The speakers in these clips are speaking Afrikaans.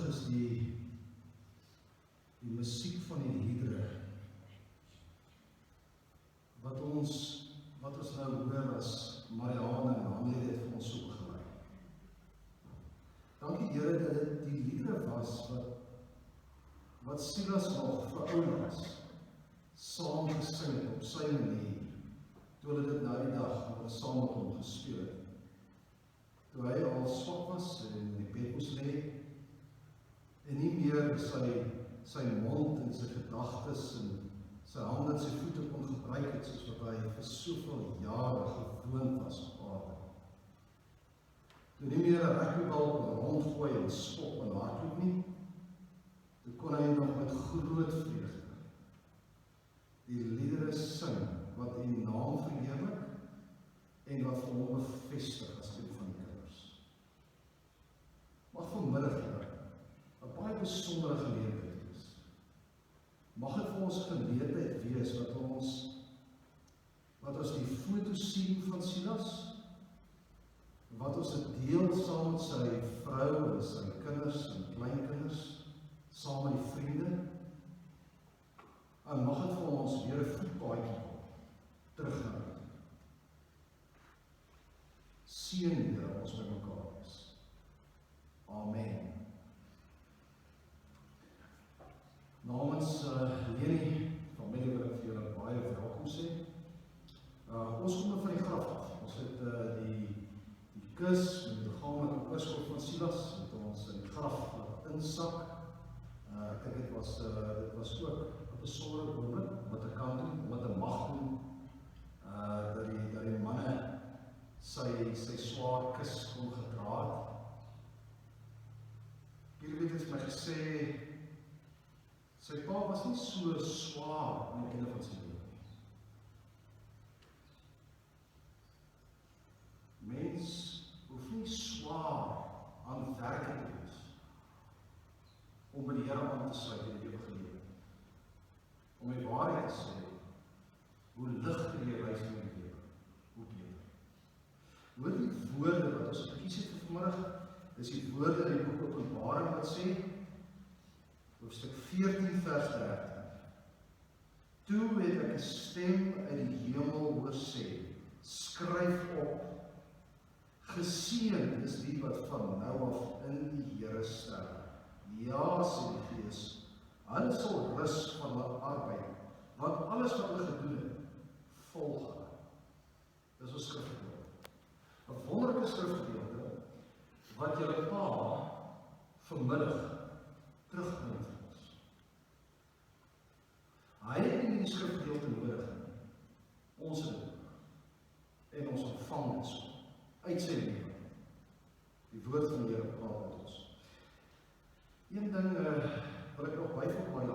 is die musiek van die liedere wat ons nou hoor as Marianne en Hanlie het vir ons so begelei. Dankie Here dat dit die liedere was wat Silas nog vir ouens saam gesing het op sy manier, toe hulle dit na die dag wat saam met hom gespeel het. Toe hy al swak was en in die bed moes lê, en nie meer sy mond en sy gedagtes en sy hande en sy voete kon gebruik het, soos wat hy vir soveel jare gewoon was op aarde. Toe nie meer 'n rugbybal kon rondgooi en skop en hardloop nie, toe kon hy nog met groot vreugde die liedere sing wat in naam verheerlik en wat vir hom bevestig as een van die kinders. Mag vanmiddag Here 'n baie besondere geleentheid wees. Mag dit vir ons geleentheid wees wat ons die foto sien van Silas, wat ons dit deel saam met sy vrou en sy kinders en kleinkinders, saam met die vriende, en mag dit vir ons weer 'n voetpaadjie terug na U. Seën Here ons met mekaar is. Amen. Namens Leni, familie wil ek vir julle baie welkom sê. Ons kom van die graf af. Ons het die kus met die liggaamlike kuskop van Silas met ons in die graf insak. Ek dink dit was ook 'n besondere oomblik wat ek kan doen, wat ek mag doen, dat die manne sy swaar kus kon gedra het. Julle het my gesê, sy pa was nie so swaar in die einde van sy lewe nie. Mens hoef nie swaar aan werk te wees om by die Here aan te sluit in die ewige lewe. Om die waarheid te sê, hoe ligter jy reis in die lewe, hoe beter. Hoor die woorde wat ons gekies het vir vanmiddag, is die woorde in die boek Openbaring wat sê, hoofstuk 14 vers 13. Toe het ek 'n stem uit die hemel hoor sê, skryf op, geseënd is die wat van nou af in die Here sterf. Ja, sê die Gees, hulle sal rus van hulle arbeid, want alles wat hulle gedoen het, volg hulle. Dis ons skrifgedeelte. 'n wonderlike skrifgedeelte, wat julle pa vanmiddag terugbring vir ons. Hy het nie die skrifgedeelte nodig nie. Ons het dit. En ons ontvang dit so, uit sy lewe. Die woord van die Here praat met ons. Een ding wil ek nog byvoeg, maar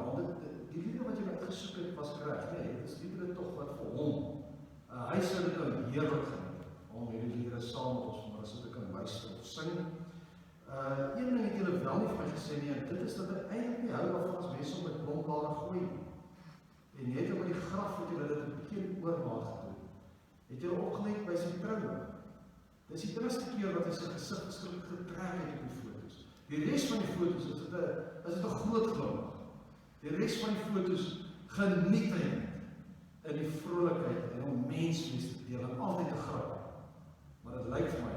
die liedere wat jy uitgesoek het, was reg, nee, dit is liedere tog wat vir hom, hy sou dit kan heerlik geniet, om hierdie liedere saam met ons, maar as dit kan luister of sing. Een ding het julle wel nie vir my gesê nie, en dit is dat hy eintlik nie hou waarvan as mense om met blomblare gooi nie. En net op die graf het julle dit 'n bietjie oormaat gedoen. Het julle opgelet by sy troue. Dis die eerste keer wat hy sy gesig getrek het op die foto's. Die res van die foto's is dit 'n groot glimlag. Die res van die foto's geniet hy in die vrolikheid en om menswees te deel en altyd te grap. Maar dit lyk vir my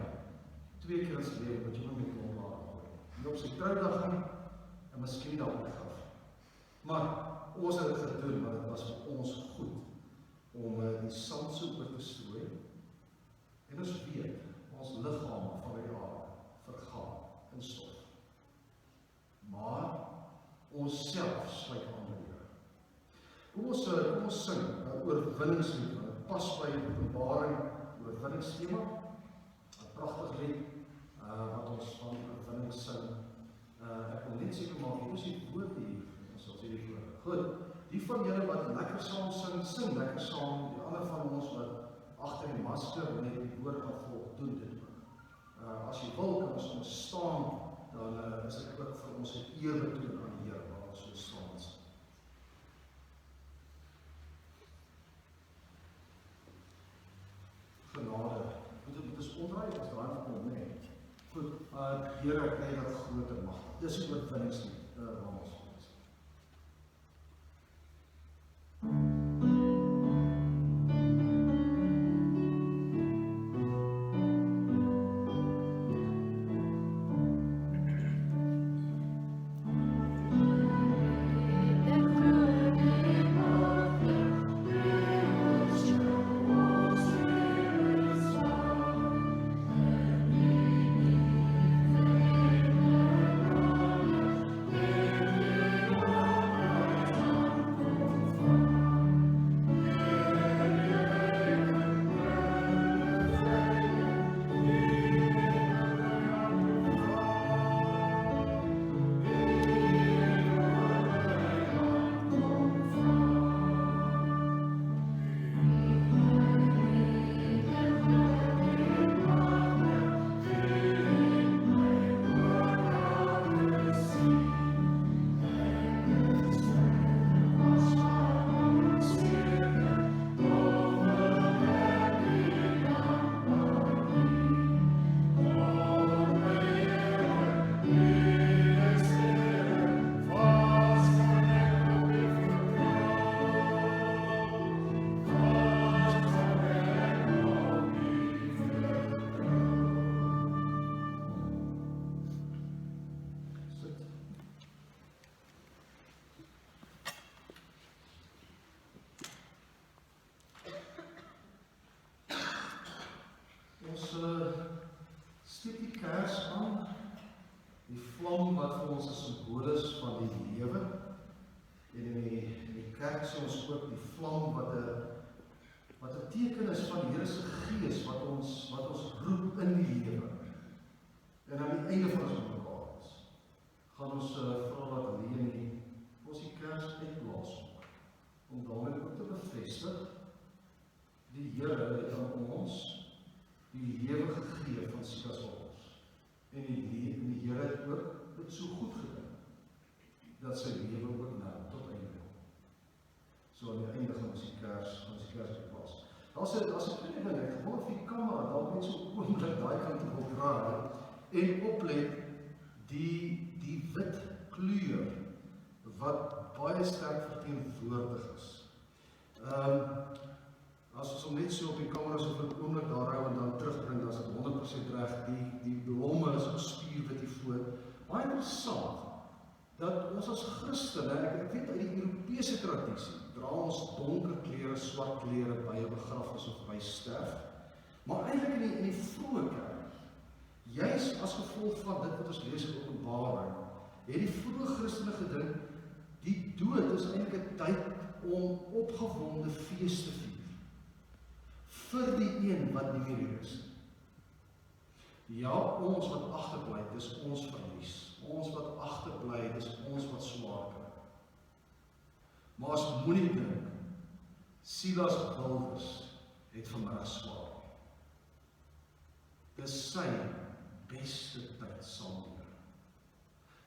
2 keer in sy lewe wat jy nou met hom laat gooi. Nie op sy troudag nie, en miskien dalk op die graf. Maar ons het dit gedoen, maar dit was vir ons goed om die sand so oor te strooi. En ons weet, ons liggame van die aarde vergaan in stof. Maar ons self sluit aan die Here. Kom ons sing 'n oorwinningslied, wat pas by Openbaring, oorwinningstema. 'n Pragtig lied wat ons van oorwinning sing. Ek wil net seker maak, hier is die woord hier. Ons sal sê die woord. Goed, die van julle wat lekker saam sing lekker saam. Die ander van ons wat agter die masker net die woord afvolg, doen dit ook. As jy wil, kan ons staan, dan is dit ook vir ons 'n eer betoon aan die Here waar ons so staan. Genade. Dit is onraai as daar kom, nee. Goed, Here, ek kry dat groter mag. Dis die oorwinningslied waarom ons is. Steek die kers aan, die vlam wat vir ons 'n simbool is van die lewe. En in die kerk sê ons ook die vlam wat 'n teken is van die Here se Gees wat ons roep in die lewe. En aan die einde van ons mekaar is, gaan ons vra dat Leonie ons die kers uitblaas om daarmee ook te bevestig die Here het aan ons die lewe gegee van Silas vir ons. En die Here het ook dit so goed gedoen, dat sy lewe ook nou tot einde kom. So aan die einde gaan ons die kers uitblaas. Daar's 'n klein ding, ek wil of die kamera dalk net so oomblik daai kant toe wil draai en oplet die wit kleur wat baie sterk verteenwoordig is. As ons hom net so op die kamera so vir 'n oomblik daar hou en dan terugbring, dan is dit 100% reg. Die blomme is spierwit hier voor. Baie interessant dat ons as Christene, ek weet uit die Europese tradisie, dra ons donker klere, swart klere by 'n begrafnis of by sterf. Maar eintlik in die vroeë kerk, juis as gevolg van dit wat ons lees in Openbaring, het die vroeë Christene gedink, die dood is eintlik 'n tyd om opgewonde fees te vier. Vir die een wat nie meer hier is. Ja, ons wat agterbly, dis ons verlies. Ons wat agterbly, dis ons wat swaar kry. Maar as moenie dink, Silas Wildes het vanmiddag swaar. Dis sy beste tyd saam met Here.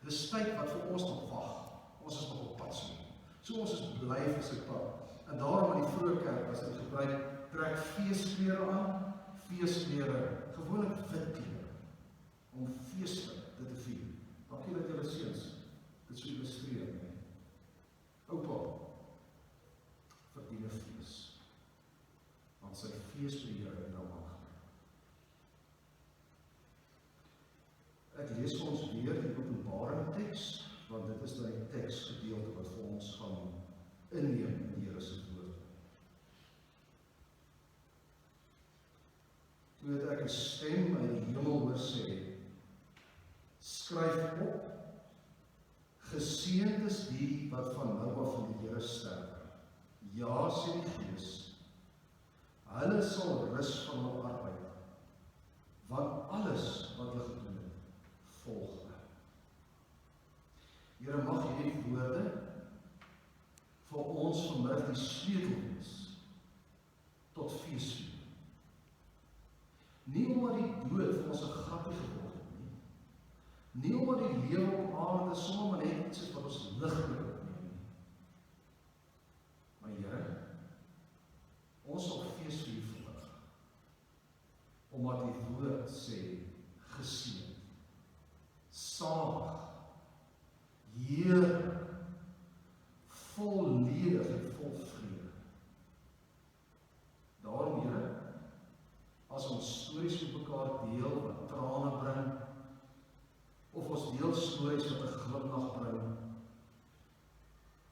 Dis tyd wat vir ons nog wag. Ons is nog op pad so. So ons is bly vir sy pad. En daarom in die vroeë kerk as dit gebruik, trek feesklere aan, gewoonlik wit klere, om feeslik dit te vier. Dankie dat julle seuns dit so illustreer, nee. Oupa verdien 'n fees, want sy fees vir die Here het nou aangebring. Ek lees vir ons weer die Openbaring teks, want dit is die teksgedeelte wat vir ons gaan inneem in die Here se woord. Toe het ek 'n stem uit die hemel hoor sê, skryf op, geseënd is die wat van nou af in die Here sterf. Ja, sê die Gees, hulle sal rus van hul arbeid, want alles wat hulle gedoen het, volg hulle. Here, mag hierdie woorde vir ons vanmiddag die sleutel wees tot feesviering. Nie omdat die dood vir ons 'n grappie geword het nie. Nie omdat die lewe op aarde sommer net iets is wat ons ligtelik opneem nie. Maar Here, ons sal fees vier vandag. Omdat die woord sê, geseënd, deel stories wat 'n glimlag bring.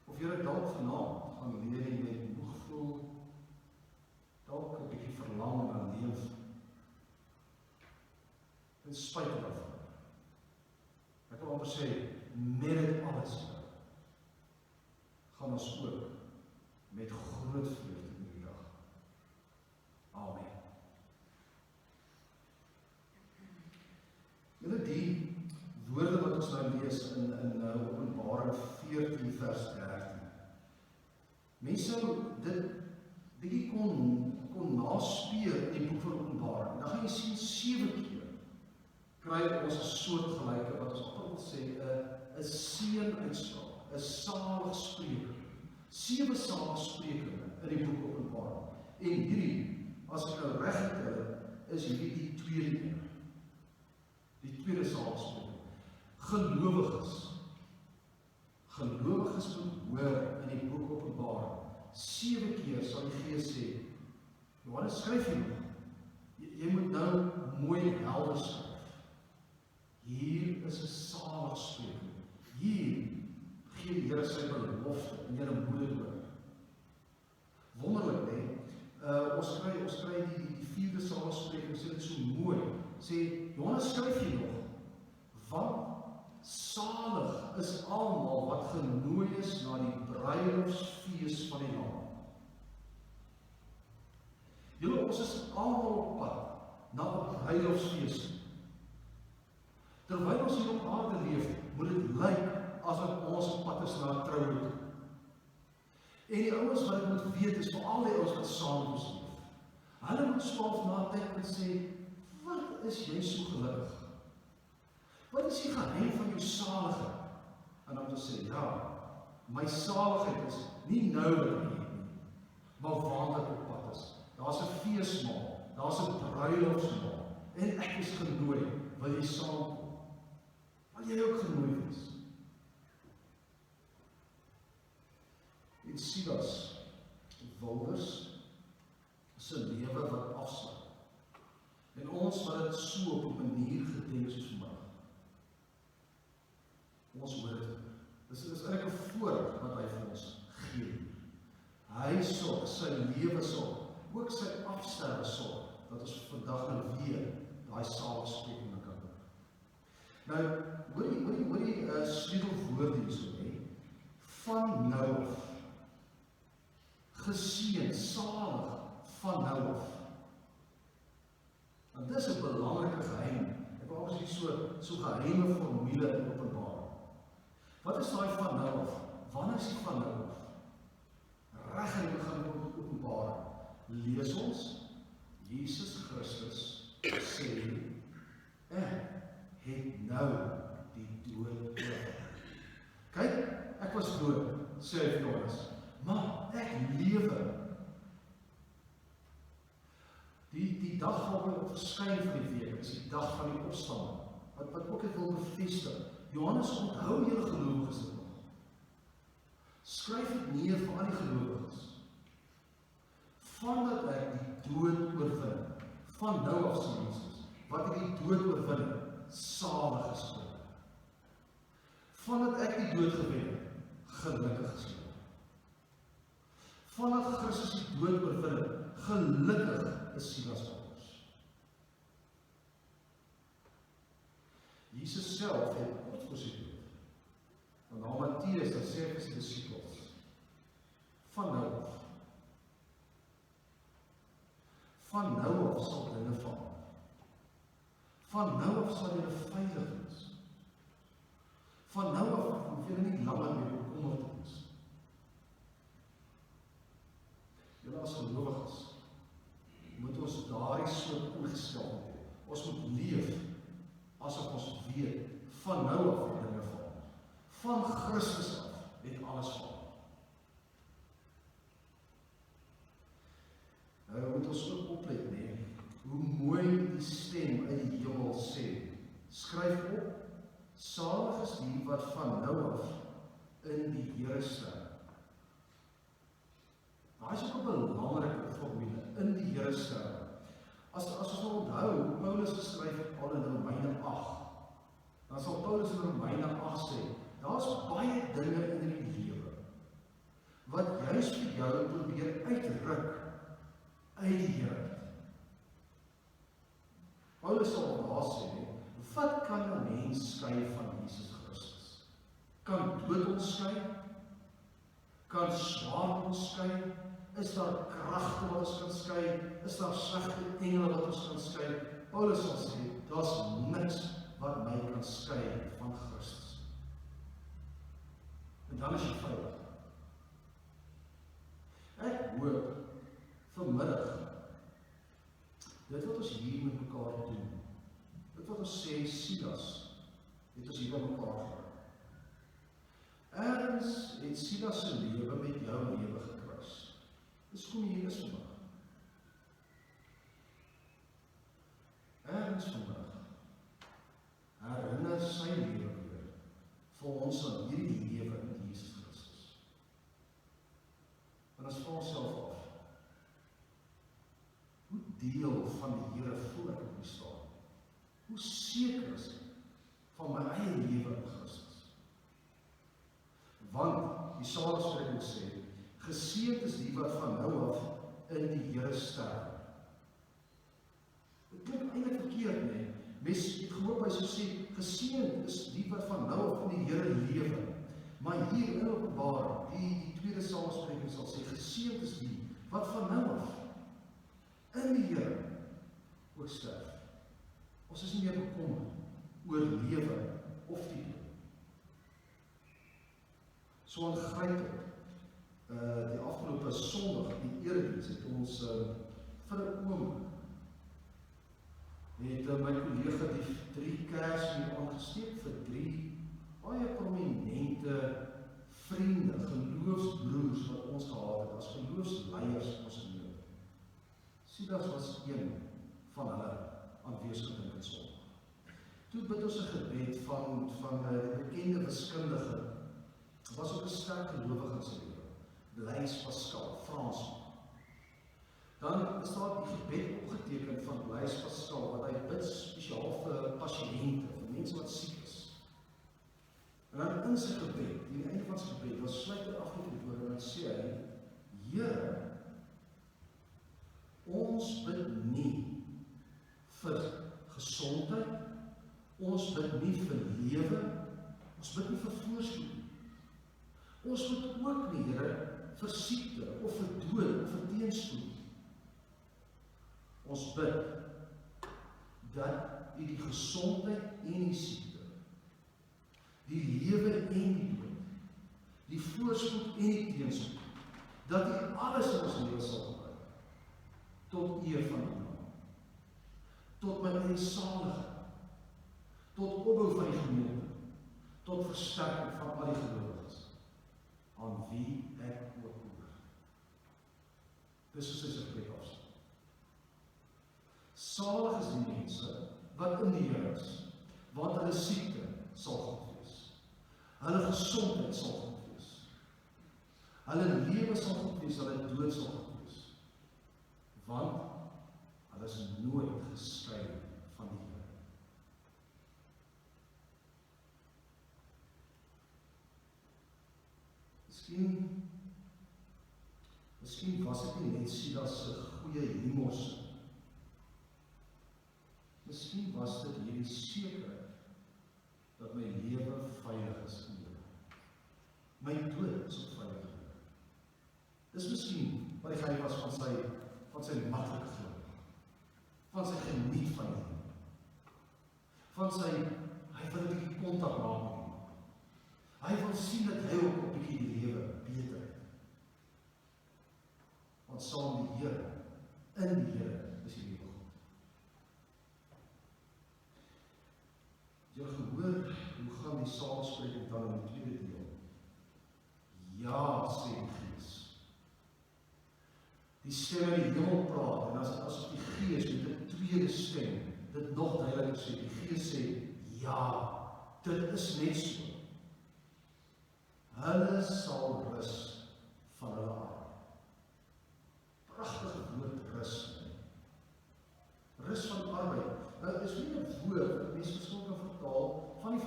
Of jy dalk vanaand gaan leer jy met moeg voel, dalk 'n bietjie verlang na leef. Ten spyte daarvan. Ek wil amper sê, met dit alles, gaan ons ook met groot vreugde in die dag. Amen. Julle die woorde wat ons nou lees in Openbaring 14 vers 13. Mense sou dit bietjie kon naspeur in die boek van Openbaring. Dan gaan jy sien 7 keer kry ons 'n soortgelyke wat ons wil sê 'n seënuitspraak, 'n saligspreker. 7 saligsprekinge in die boek Openbaring. En hierdie, as ek nou reg het, is hierdie die tweede een. Die tweede saligspreker. Gelowiges moet hoor in die boek Openbaring. 7 keer sal die Gees sê, Johannes, skryf jy nog? Jy moet nou mooi helder skryf. Hier is 'n saligspreker. Hier gee die Here sy belofte en julle moet dit hoor. Wonderlik, hè? Ons kry die 4de saligspreker, sê dit so mooi. Sê, Johannes, skryf jy nog? Want salig is almal wat genooi is na die bruilofsfees van die Lam. Julle, ons is almal op pad na 'n bruilofsfees. Terwyl ons hier op aarde leef, moet dit lyk asof ons op pad is na 'n trouloop. En die ouens wat dit moet weet is veral die ouens wat saam met ons leef. Hulle moet swaalf na tyd en sê, wat is jy so gelukkig? Wat is die geheim van jou saligheid? En dan te sê, ja, my saligheid is nie nou wat ek het nie, maar waar ek op pad is. Daar's 'n feesmaal, daar's 'n bruilofsmaal, en ek is genooi, wil jy saam? Wil jy ook genooi wees? En Silas Wilders se lewe wat afsluit. En ons wat dit so op 'n manier gedenk soos vandag. Ons hoor dit. Dis eintlik 'n voorreg wat hy vir ons gee. Hy sorg, sy lewe sorg, ook sy afsterwe sorg, dat ons vandag nou weer daai saligsprekinge kan hoor. Nou, hoor die sleutelwoord hier so, van nou af. Geseën, salig, van nou af. En dis 'n belangrike geheim. Ek wou ons hier so geheime formule in Openbaring. Wat is daai van nou af? Wanneer is die van nou af? Reg in die begin van Openbaring lees ons, Jesus Christus sê, ek het nou die dood oorwin. Kyk, ek was dood, sê hy vir Johannes, maar ek lewe. Die dag waarop ek verskyn van die week, is die dag van die opstanding, wat ook ek wil bevestig. Johannes, onthou julle gelowiges dit nog. Skryf dit neer vir al die gelowiges. Vandat ek die dood oorwin, van nou af sê Jesus, wat ek die dood oorwin, salig is oor. Vandat ek die dood gewen het, gelukkig is oor. Vandat Christus die dood oorwin het, gelukkig is Silas Wilders. Jesus self het God vir sy dood. En na Mattheus, dan sê hy vir sy disippels, van nou af sal dinge verander. Van nou af sal julle veilig wees. Van nou af hoef julle nie langer meer bekommerd te wees. Julle as gelowiges moet ons daardie soort ingestel hê. Ons moet leef asof ons weet van nou af het dinge verander. Van Christus af het alles verander. Nou moet ons ook oplet, hoe mooi die stem uit die hemel sê. Skryf op, salig is die wat van nou af in die Here sterf. Daar is ook 'n belangrike formule, in die Here sterf. As ons onthou, Paulus geskryf het al in Romeine 8, Dan sal Paulus in Romeine 8 sê, daar's baie dinge in die lewe wat juist vir jou probeer uitruk uit die Here. Paulus sal daar sê, wat kan 'n mens skei van Jesus Christus? Kan dood ons skei? Kan swaard ons skei? Is daar kragte wat ons kan skei? Is daar slegte engele wat ons kan skei? Paulus sal sê, daar's niks wat my kan skei van Christus. En dan is jy veilig. Ek hoop vanmiddag dit wat ons hier met mekaar doen, dit wat ons sê, Silas, het ons hier by mekaar gebring. Ergens het Silas se lewe met jou lewe gekruis. Dis kom hier is vandag. Ergens vandag herinner sy lewe weer vir ons aan hierdie lewe in Jesus Christus. En ons vra onsself af, hoe deel van die Here voel ek op die staan? Hoe seker is ek van my eie lewe in Christus? Want, die Psalmspreking sê, geseënd is die wat van nou af in die Here sterf. Dit klink eintlik verkeerd, nee. Mens het gehoor by so sê, geseënd is die wat van nou af in die Here lewe. Maar hier in Openbaring, die tweede Psalmspreking sal sê, geseënd is die wat van nou af in die Here ook sterf. Ons is nie meer bekommerd oor lewe of die dood. So aangrypend, die afgelope Sondag, die erediens, het ons vir 'n oomblik het my kollega die 3 kers hier aangesteek vir 3 baie prominente vriende, geloofsbroers wat ons gehad het as geloofsleiers ons in nood. Silas was een van hulle aanwesig in Sondag. Toe bid ons 'n gebed van die bekende wiskundige, was ook 'n sterk gelowige in sy lewe, Blaise Pascal, Fransman. Dan is daar die gebed opgeteken van Blaise Pascal, wat hy bid spesiaal vir pasiënte, vir mense wat siek is. En dan in sy gebed, die einde van sy gebed, dan sluit hy af met die woorde en dan sê hy, Here, ons bid nie vir gesondheid, ons bid nie vir lewe, ons bid nie vir voorspoed nie. Ons bid ook nie, Here, vir siekte, of vir dood, of vir teenspoed. Ons bid dat U die gesondheid en die siekte, die lewe en die dood, die voorspoed en die teenspoed, dat U alles in ons lewe sal gebruik, tot eer van U naam, tot my eie saligheid, tot opbou van die gemeente, tot versterking van al die gelowiges, aan wie ek ook hoor. Dis soos hy sy preek afsluit. Salig is die mense wat in die Here is, want hulle siekte sal goed wees. Hulle gesondheid sal goed wees. Hulle lewe sal goed wees, hulle dood sal goed wees. Want hulle is nooit geskei van die Here. Miskien was dit nie net Silas se goeie humor. Miskien was dit hierdie sekerheid dat my lewe veilig is in Here. My dood is ook veilig in Here. Dis miskien wat die geheim was van sy maklike geloof, van sy geniet van Here, van hy wil 'n bietjie kontak maak met hom. Hy wil sien dat hy ook 'n bietjie die lewe beter het. Want saam met die Here, in die Here is die lewe goed. Jy gehoor, hoe gaan die Psalmspreking dan in die tweede deel? Ja, sê die Gees. Die stem in die hemel praat, en as die Gees met 'n tweede stem, dit nog duideliker sê, die Gees sê, ja, dit is net so. Hulle sal rus van hulle arbeid. Pragtige woord, rus. Rus van arbeid. Nou, is nie 'n woord wat mense verskil kan vertaal van die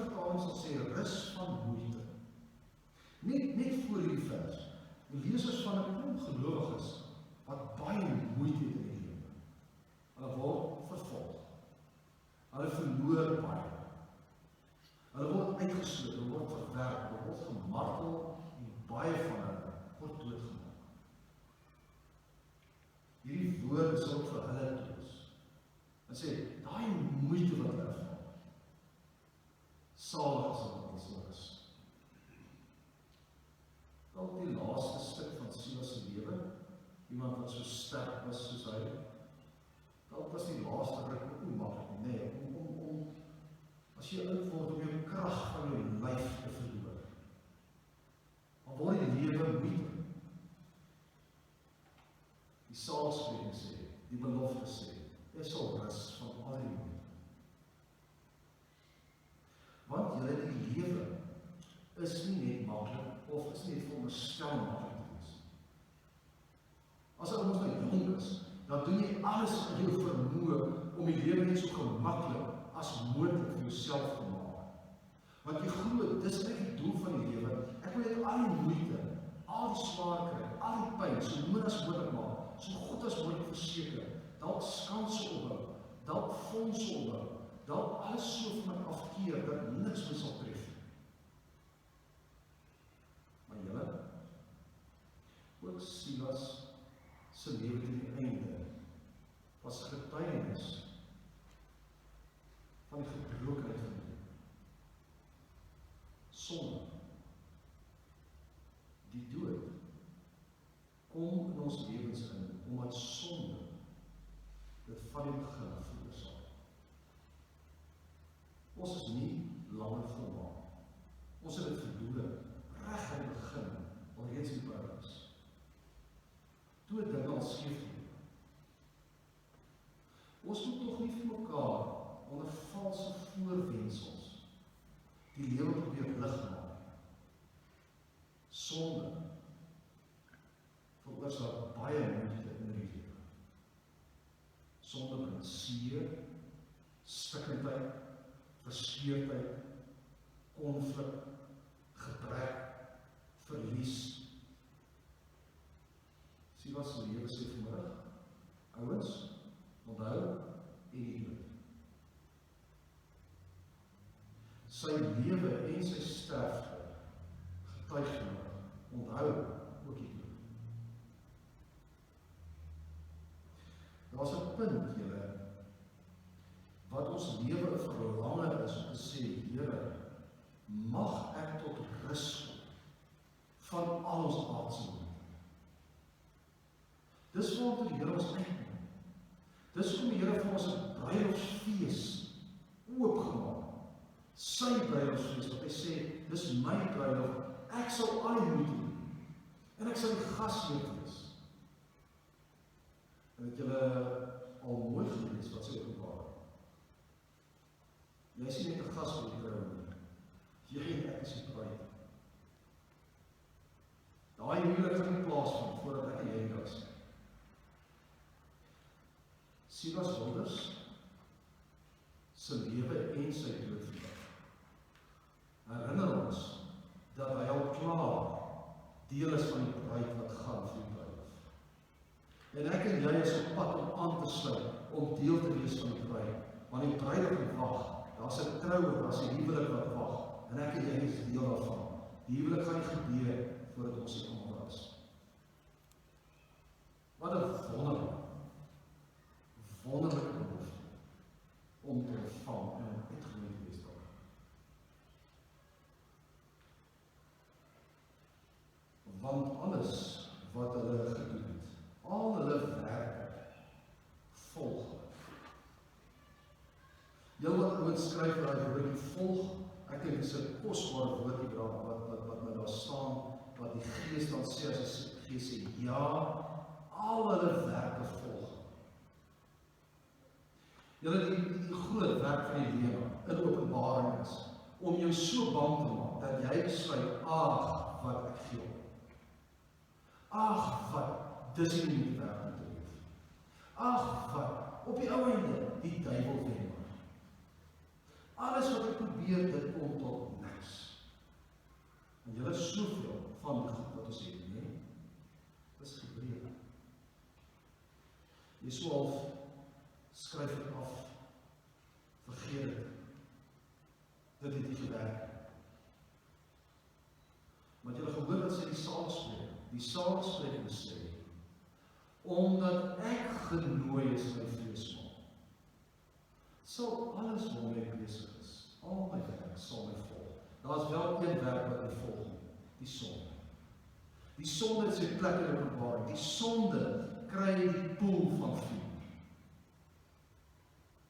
sê rus van moeite. Net voor die vers, die lesers van 'n klomp gelowiges wat baie moeite het in die lewe. Hulle word vervolg. Hulle verloor baie. Hulle word uitgesloot, hulle word verwerp, hulle word gemartel en baie van hulle word doodgemaak. Hierdie woord is ook vir hulle troos. En sê, daai moeite wat hulle ervaar, salig is wat ons sal is. Dalk die laaste stuk van Silas se lewe, iemand wat so sterk was soos hy, dalk was die laaste ruk ook nie maklik nie, om as jy oud word om jou krag van jou lyf te verloor. Maar word die lewe moeite. Die saalspreking sê, die belofte sê, jy sal rus van al die moeite. Want julle die lewe is nie net maklik, of is nie net veronderstel maklik te wees. As ons nou jong is, dan doen jy alles in jou vermoë om die lewe net so gemaklik as moontlik vir jouself te maak. Want jy glo, dis net die doel van die lewe. Ek wil net al die moeite, al die swaar kry, al die pyn, so min as moontlik maak, so goed as moontlik verseker, dalk skanse opbou, dalk fondse opbou, dalk alles so van my afkeer, dat niks my sal tref. Maar julle, ook Silas se lewe tot die einde, was getuienis van die gebrokenheid van die lewe. Sonde, die dood, kom in ons lewens in, omdat sonde dit van die begin af veroorsaak. Ons is nie langer volmaak. Ons het dit verloor, reg aan die begin, alreeds in die paradys. Toe het dinge al skeef geloop. Ons moet tog nie vir mekaar onder valse voorwendsels die lewe probeer lig maak. Sonde veroorsaak baie moeite in die lewe. Sonde bring seer, stikkindheid, verskeurdheid, konflik, gebrek, verlies. Silas se lewe sê vanmiddag, ouens, onthou en die dood. Sy lewe en sy sterfte getuig gemaak, onthou ook die dood. Daar's 'n punt, julle, wat ons lewe 'n verlange is om te sê, Here, mag ek tot rus kom van al ons aardse moeite. Dis waartoe die Here ons uitnooi. Dis hoekom die Here vir ons 'n bruilofsfees oopgemaak. Sy bruilofsfees, wat hy sê, dis my bruilof, ek sal al die moeite doen, en ek sal die gasheer wees. En het julle al mooi gelees wat sy openbaar? Jy is nie net 'n gas vir die trou nie. Jy en ek is die bruid. Daai huwelik gaan nie plaasvind voordat ek en jy daar is. Silas Wilders se lewe en sy dood vandag herinner ons dat hy al klaar deel is van die bruid wat gaan vir die bruilof. En ek en jy is op pad om aan te sluit, om deel te wees van die bruid. Want die bruilof wag, daar's 'n troue, daar's 'n huwelik wat wag, en ek en jy is deel daarvan. Die huwelik gaan nie gebeur voordat ons hier almal is. Wat 'n wonderlike belofte om te ontvang en om uitgenooi te wees daar. Want alles wat hulle gedoen het, al hulle werke, volg. Heel wat ouens skryf dat hy woordjie volg, ek dink dis 'n kosbare woordjie wat nou daar staan, wat die Gees dan sê, as die Gees sê, ja, al hulle werke volg. Julle, die groot werk van die lewe in Openbaring is, om jou so bang te maak, dat jy besluit, ag, wat ek gee op. Ag, wat, dis nie die werk om te leef. Ag, wat, op die ou einde, die duiwel wen maar. Alles wat ek probeer, dit kom tot niks. die Saligspreking sê, omdat ek genooi is my feesmaal, sal alles waarmee ek besig is, al my werk sal my volg. Daar is wel een werk wat my volg nie, die sonde. Die sonde is sy plek in Openbaring. Die sonde kry die poel van vuur.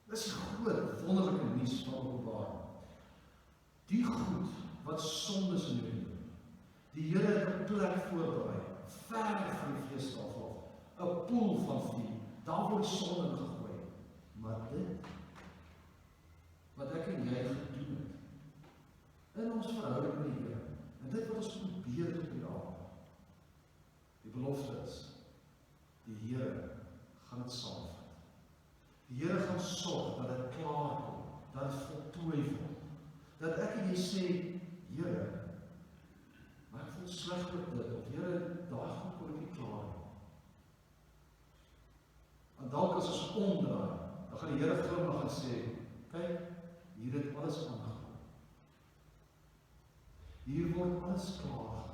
Dis die groot, wonderlike nuus van Openbaring. Die goed wat sondes in jou doen. Die Here het 'n plek voorberei, ver van die feestafel af, 'n poel van vuur. Daar word sonde gegooi. Maar dit wat ek en jy gedoen het in ons verhouding met die Here, en dit wat ons probeer doen op die aarde, die belofte is, die Here gaan dit saamvat. Die Here gaan sorg dat dit klaar kom, dat dit voltooi word. Dat ek en jy sê, Here, maar ek voel sleg met dit, of Here, daai goed kon ek nie klaar nie. En dalk as ons omdraai, dan gaan die Here glimlag en sê, kyk, hier het alles aangegaan. Hier word alles klaar.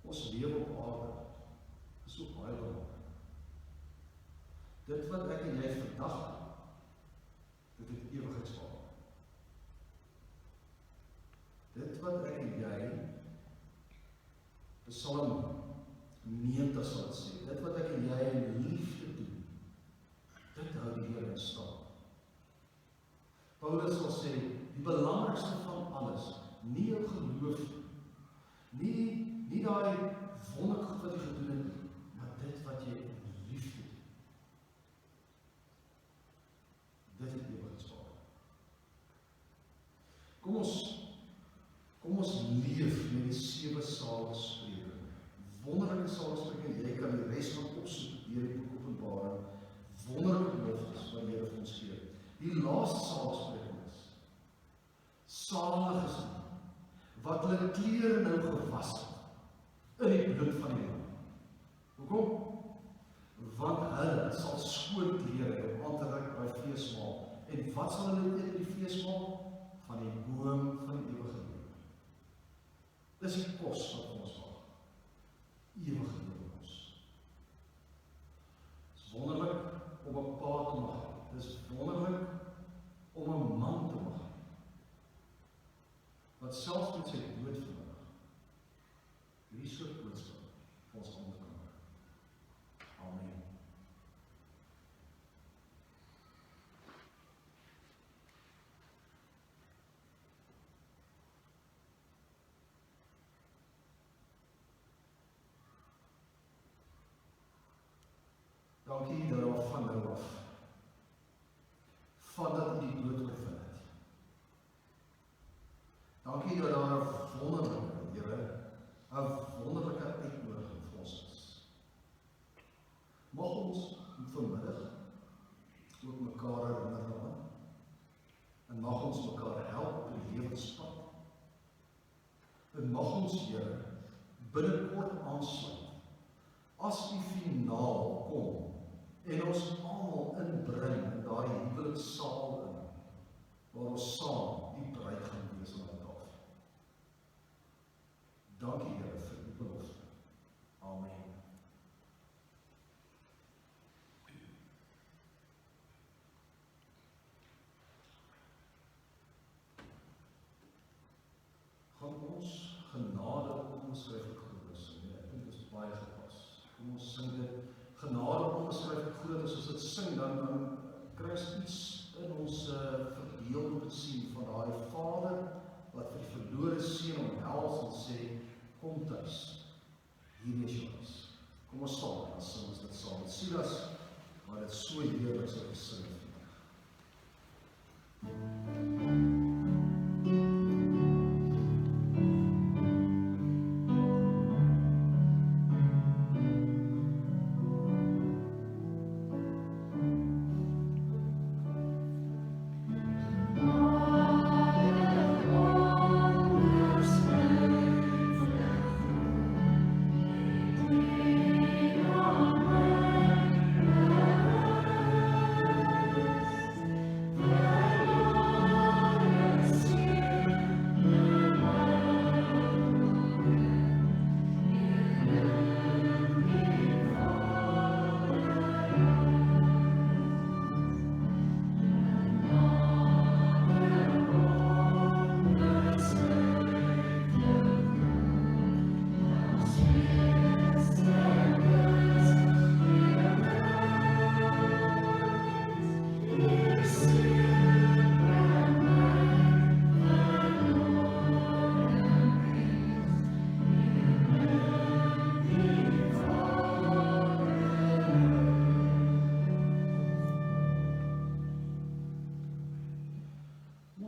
Ons lewe op aarde is so baie belangrik. Dit wat ek en jy vandag doen, dit het ewigheidswaarde. Dit wat ek en jy, Psalm 90 sal het sê, dit wat ek en jy in liefde doen, dit hou die Here in stand. Paulus sal sê, die belangrikste van alles, nie jou geloof, nie daai wondergoed wat jy gedoen het, maar dit wat jy in liefde doen. Dit het ewigheidswaarde. Kom ons leef met die 7 Saligspreuke. Wonderlike Saligspreuke, jy kan die res van opsoek deur die boek Openbaring. Wonderlike beloftes wat die Here vir ons gee. Die laaste Saligspreuke is, salig is die, wat hulle klere nou gewas het, in die bloed van die Lam. Hoekom? Want hulle sal skoon klere hê om aan te reik by feesmaal. En wat sal hulle eet in die feesmaal? Van die boom van die ewige lewe. Dis die kos wat ons wag. Ewige lewe ons. Dis wonderlik om 'n pa te mag hê. Dis wonderlik om 'n man te mag hê. Wat selfs met sy dood vandag, hierdie soort boodskap vir ons almal kan bring. Amen. Dankie dat daar van nou af, vandat U die dood oorwin het. Dankie dat daar 'n wonderlike, Here, 'n wonderlike uitnodiging vir ons is. Mag ons vanmiddag ook mekaar herinner aan, en mag ons mekaar help op die lewenspad. En mag ons, Here, binnekort aansluit, as die finaal kom, en ons almal inbring in daardie huweliksaal in, waar ons saam die bruid gaan wees aan die tafel. Dankie, Here, vir die belofte. Amen. Gaan ons genade onbeskryflik groot is, en ek dink dit is baie gepas. Kom ons sing dit, genade onbeskryflik groot is, as dit sing, dan kry ons iets in ons verdeelde sien van daai Vader, wat vir die verlore seun omhels en sê, kom tuis, hier is jou huis. Kom ons staan, en sing ons dit saam met Silas, maar dit so heerlik so gesing het.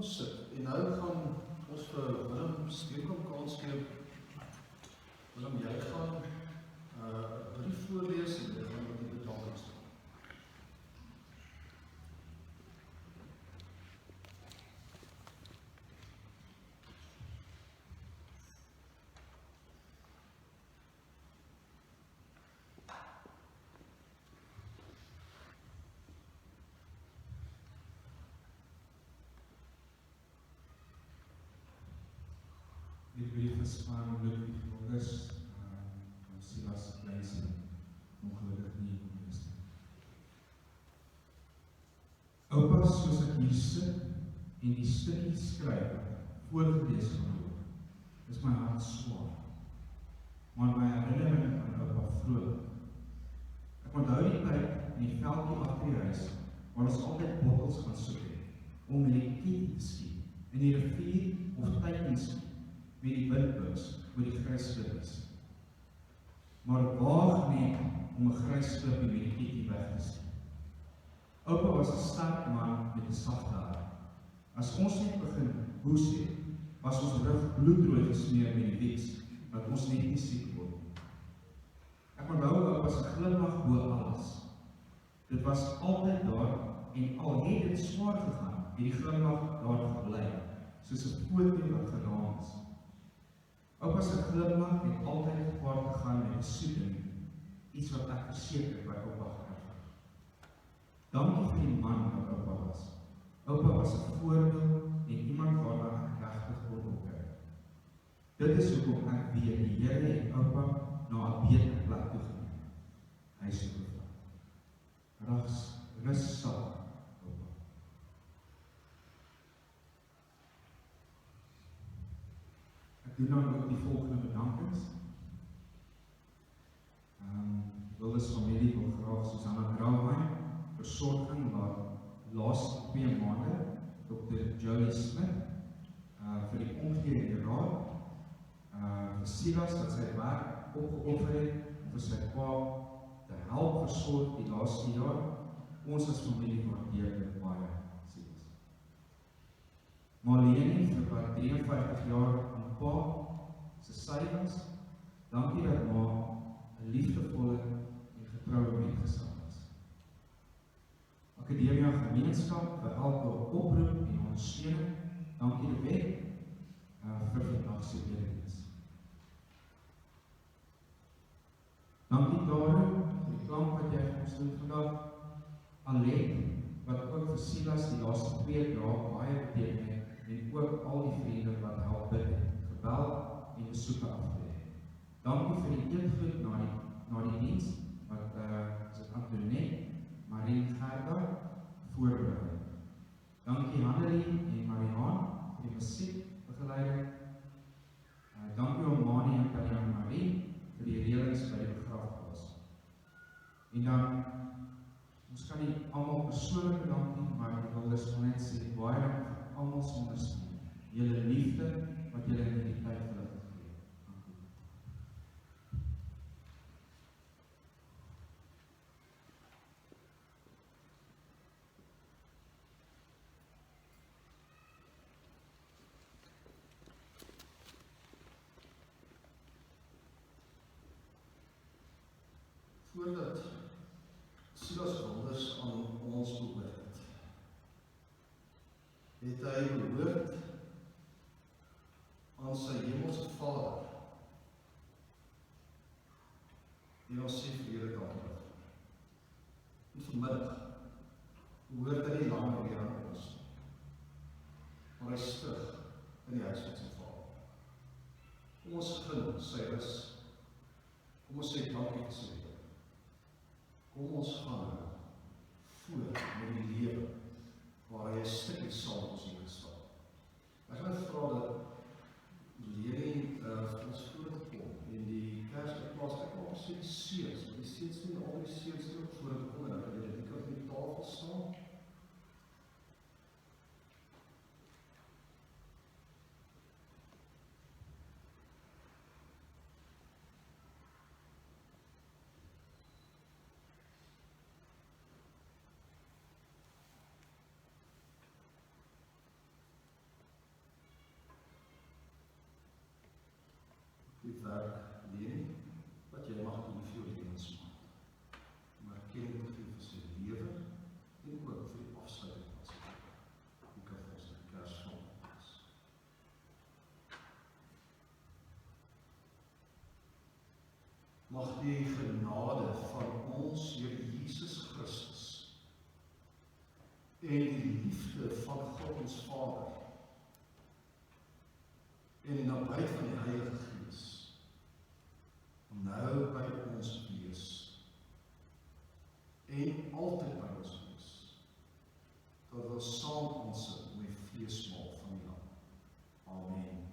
ons sit en nou gaan ons vir Willem Steenkamp kans gee. Willem, jy gaan 'n brief voorlees en jy gaan met die bedankings doen. Die brief is van Ludwig Logus, van Silas Kleisen, ongelukkig nie kon wees nie. Oupa, soos ek hier sit en die stukkie skryf, voorgelees gaan word, is my hart swaar, maar my herinnering aan oupa vrolik. Ek onthou die tyd in die veldjie agter die huis, waar ons altyd bottels gaan soek het, om met die kie te skiet, in die rivier of tykens met die windbuks oor die grys klippies. Maar waag net om 'n grys klippie met die ketjie weg te skiet. Oupa was 'n sterk man met 'n sagte hart. As ons net begin hoes het, was ons rug bloedrood gesmeer met die wieks, dat ons net nie siek word nie. Ek onthou oupa se glimlag bo alles. Dit was altyd daar en al het dit swaar gegaan, het die glimlag daar gebly, soos 'n foto wat geraam is. Oupa se glimlag het altyd gepaard gegaan met 'n soeting, iets wat ek verseker by oupa geërf het. Dankie vir die man wat oupa was. Oupa was 'n voorbeeld en iemand waarna ek regtig kon opkyk. Dit is hoekom ek weet die Here het oupa na 'n beter plek toe geneem. Hy is gevra. Rus sal, oupa. Ek doen dan ook die volgende bedankings. Wildes familie wil graag Susanna Grauwyn versorging waar laaste 2 maande Dr. Jolie Smith vir die omgee in die raad, vir Silas dat sy werk opgeoffer het vir sy pa te help versorg die laaste jaar. Ons as familie waardeer dit baie, Silas. Marlene vir wat 53 jaar aan pa se syns, dankie dat ma 'n liefdevolle en getroue metgesel is. Akademia Gemeenskap vir elke oproep en ondersteuning, dankie die wet vir vandag se erediens. Dankie Darren vir die klank wat jy vir ons doen vandag. Alet, wat ook vir Silas die laaste 2 dae baie beteken het, en ook al die vriende wat help bid het, gebel en besoeke afgelê. Dankie vir die eetgoed na die diens, wat Antoinette, Marie Gerda voorberei. Dankie Hannelie en Marianne vir die musiekbegeleiding. Dankie aan Mani en Kalian Marie vir die reëlings by die begrafplaas. En dan, ons kan nie almal persoonlik bedank nie, maar ek wil dus net sê, baie dank vir almal se ondersteuning, julle liefde wat julle in die tyd vir hulle gegee het. Dankie. Voordat Silas Wilders aan ons behoort het hy behoort aan sy hemelse Vader, die ons sê vir Here dankie. En vanmiddag behoort hy nie langer weer aan ons, maar hy is terug in die huis van sy Vader. Kom ons gun sy rus, kom ons sê dankie vir sy lewe. Kom ons gaan voort met die lewe waar hy 'n stukkie saam ons hier gestaan. Ek gaan vra dat Leni vir ons vooruit kom en die Kersplaas ek wil sê die seuns, want die seuns doen al die seuns ook vooruit kom en dan kan jy dit op die tafel staan. werk leer wat jy mag doen vir jou lewensmaat. Maar erkenning te gee vir sy lewe en ook vir die afsluiting van sy lewe. Hoe kan ons die kers van ons? Mag die genade van ons Here Jesus Christus en die liefde van God ons Vader en die nabyheid van die Heilige Gees nou by ons wees en altyd by ons wees, dat ons saam aansit met feesmaal van die Lam. Amen.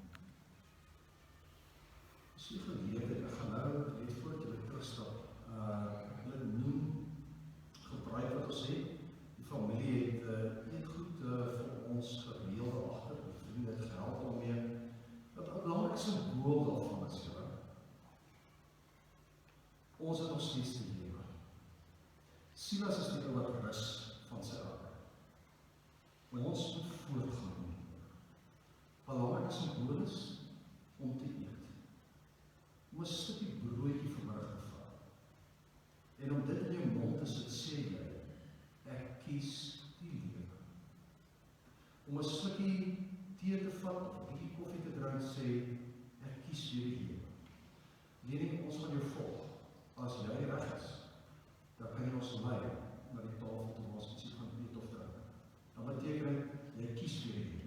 Dis die geleerde, ek gaan nou net voor julle terugstap, ek wil noem gebruik wat ons het. Die familie het eetgoed vir ons gereelde agter, die vriende het gehelp daarmee. Wat 'n belangrike simbool daarvan is, julle. Ons het nog steeds te lewe. Silas is die ou wat rus van sy arbeid. Maar ons moet voortgaan. Belangrike simbool is om te eet. Om 'n stukkie broodjie vanmiddag te vat. En om dit in jou mond te sit, sê jy, ek kies die lewe. Om 'n slukkie tee te vat of 'n bietjie koffie te drink, sê ek kies weer die lewe. Leerling, ons gaan jou volg. As jy reg is, dan kan jy ons lei na die tafel toe ons ietsie gaan eet of drink. Dan beteken jy kies weer die lewe.